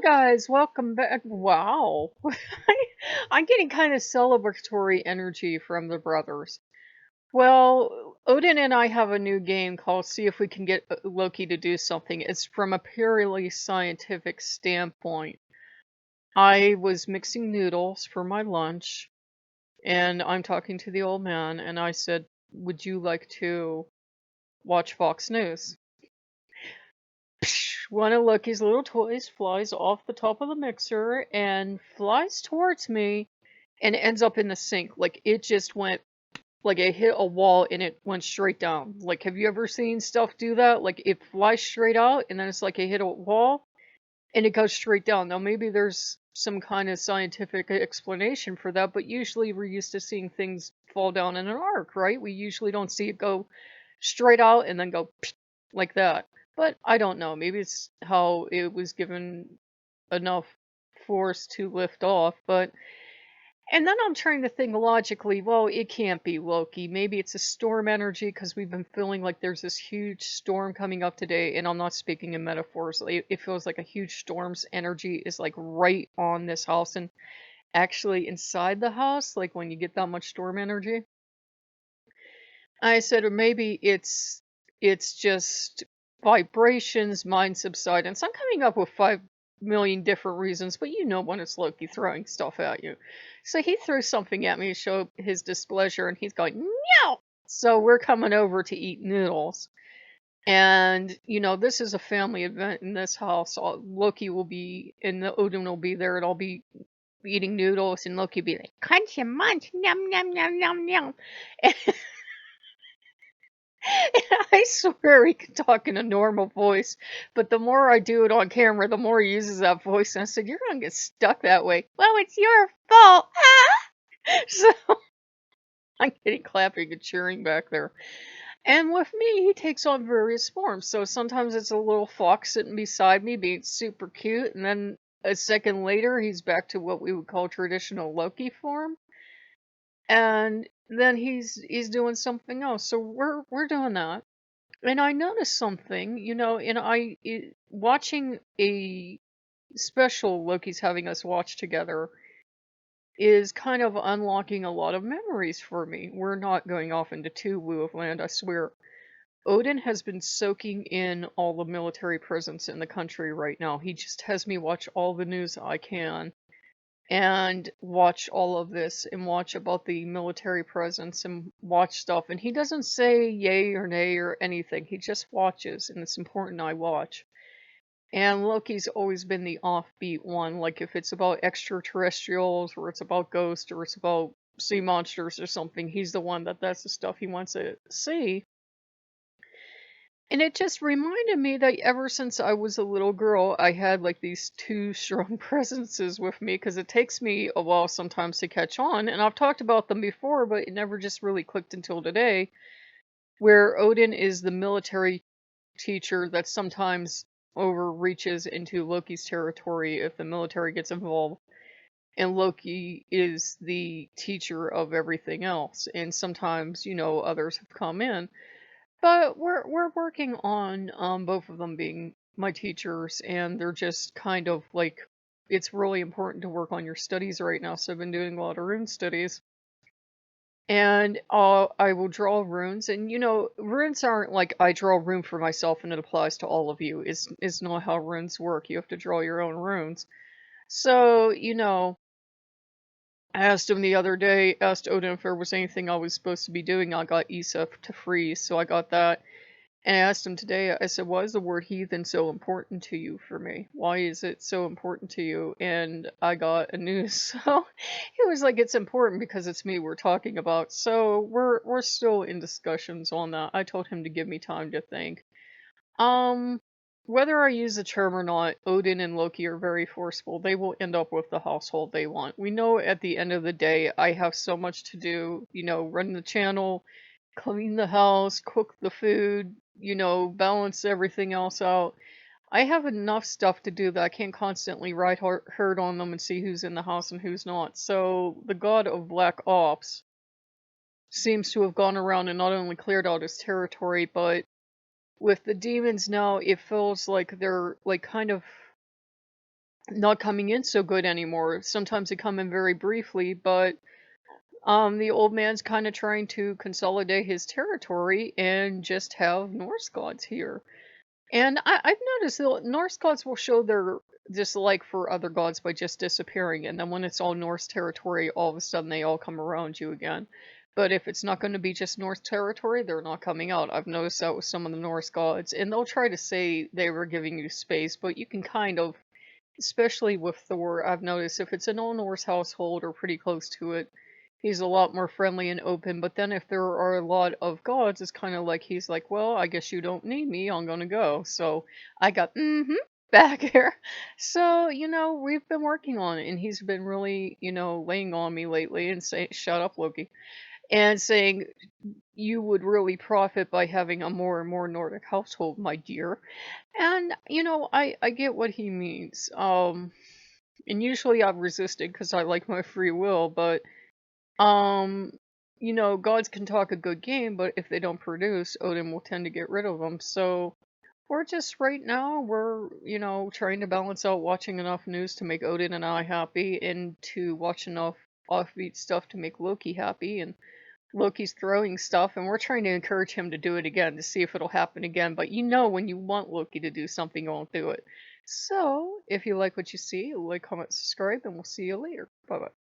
guys, welcome back. Wow. I'm getting kind of celebratory energy from the brothers. Well, Odin and I have a new game called See If We Can Get Loki to Do Something. It's from a purely scientific standpoint. I was mixing noodles for my lunch, and I'm talking to the old man, and I said, "Would you like to watch Fox News?" One of Loki's little toys flies off the top of the mixer and flies towards me and ends up in the sink. Like it just went like it hit a wall and it went straight down. Like have you ever seen stuff do that? Like it flies straight out and then it's like it hit a wall and it goes straight down. Now maybe there's some kind of scientific explanation for that, but usually we're used to seeing things fall down in an arc, right? We usually don't see it go straight out and then go like that. But I don't know. Maybe it's how it was given enough force to lift off. But and then I'm trying to think logically. Well, it can't be Loki. Maybe it's a storm energy because we've been feeling like there's this huge storm coming up today. And I'm not speaking in metaphors. It feels like a huge storm's energy is like right on this house and actually inside the house. Like when you get that much storm energy. I said, or maybe it's just vibrations, mind subsidence. I'm coming up with 5 million different reasons, but you know when it's Loki throwing stuff at you. So he threw something at me to show his displeasure, and he's going, no! So we're coming over to eat noodles. And, this is a family event in this house. Loki will be, and the Odin will be there, and I'll be eating noodles, and Loki will be like, crunch and munch, yum, yum, yum, yum, yum. I swear he can talk in a normal voice, but the more I do it on camera, the more he uses that voice. And I said, "You're gonna get stuck that way." Well, it's your fault. So I'm getting clapping and cheering back there. And with me, he takes on various forms. So sometimes it's a little fox sitting beside me, being super cute, and then a second later, he's back to what we would call traditional Loki form. And then he's doing something else. So we're doing that. And I noticed something, and watching a special Loki's having us watch together is kind of unlocking a lot of memories for me. We're not going off into too woo of land, I swear. Odin has been soaking in all the military presence in the country right now. He just has me watch all the news I can and watch all of this and watch about the military presence and watch stuff. And he doesn't say yay or nay or anything. He just watches, and it's important I watch. And Loki's always been the offbeat one. Like if it's about extraterrestrials or it's about ghosts or it's about sea monsters or something, he's the one that's the stuff he wants to see. And it just reminded me that ever since I was a little girl, I had like these two strong presences with me because it takes me a while sometimes to catch on. And I've talked about them before, but it never just really clicked until today, where Odin is the military teacher that sometimes overreaches into Loki's territory if the military gets involved. And Loki is the teacher of everything else. And sometimes, others have come in. But we're working on both of them being my teachers, and they're just kind of like it's really important to work on your studies right now. So I've been doing a lot of rune studies, and I will draw runes, and runes aren't like I draw a rune for myself and it applies to all of you. Is not how runes work. You have to draw your own runes. So I asked him the other day, asked Odin if there was anything I was supposed to be doing. I got Isa to freeze, so I got that. And I asked him today, I said, why is the word heathen so important to you for me? Why is it so important to you? And I got a news. So he was like, it's important because it's me we're talking about. So we're still in discussions on that. I told him to give me time to think. Um, Whether I use the term or not, Odin and Loki are very forceful. They will end up with the household they want. We know at the end of the day, I have so much to do, run the channel, clean the house, cook the food, balance everything else out. I have enough stuff to do that I can't constantly ride herd on them and see who's in the house and who's not. So the god of Black Ops seems to have gone around and not only cleared out his territory, but with the demons now, it feels like they're like kind of not coming in so good anymore. Sometimes they come in very briefly, but the old man's kind of trying to consolidate his territory and just have Norse gods here. And I've noticed the Norse gods will show their dislike for other gods by just disappearing, and then when it's all Norse territory, all of a sudden they all come around you again. But if it's not going to be just Norse territory, they're not coming out. I've noticed that with some of the Norse gods, and they'll try to say they were giving you space, but you can kind of, especially with Thor, I've noticed if it's an old Norse household or pretty close to it, he's a lot more friendly and open. But then if there are a lot of gods, it's kind of like he's like, well, I guess you don't need me. I'm gonna go. So I got back here. So we've been working on it, and he's been really laying on me lately and saying, "Shut up, Loki," and saying you would really profit by having a more and more Nordic household, my dear. And I get what he means. And usually I've resisted because I like my free will, but um, gods can talk a good game, but if they don't produce, Odin will tend to get rid of them. So we're just right now we're trying to balance out watching enough news to make Odin and I happy, and to watch enough offbeat stuff to make Loki happy. And Loki's throwing stuff, and we're trying to encourage him to do it again to see if it'll happen again. But when you want Loki to do something, he won't do it. So, if you like what you see, like, comment, subscribe, and we'll see you later. Bye bye.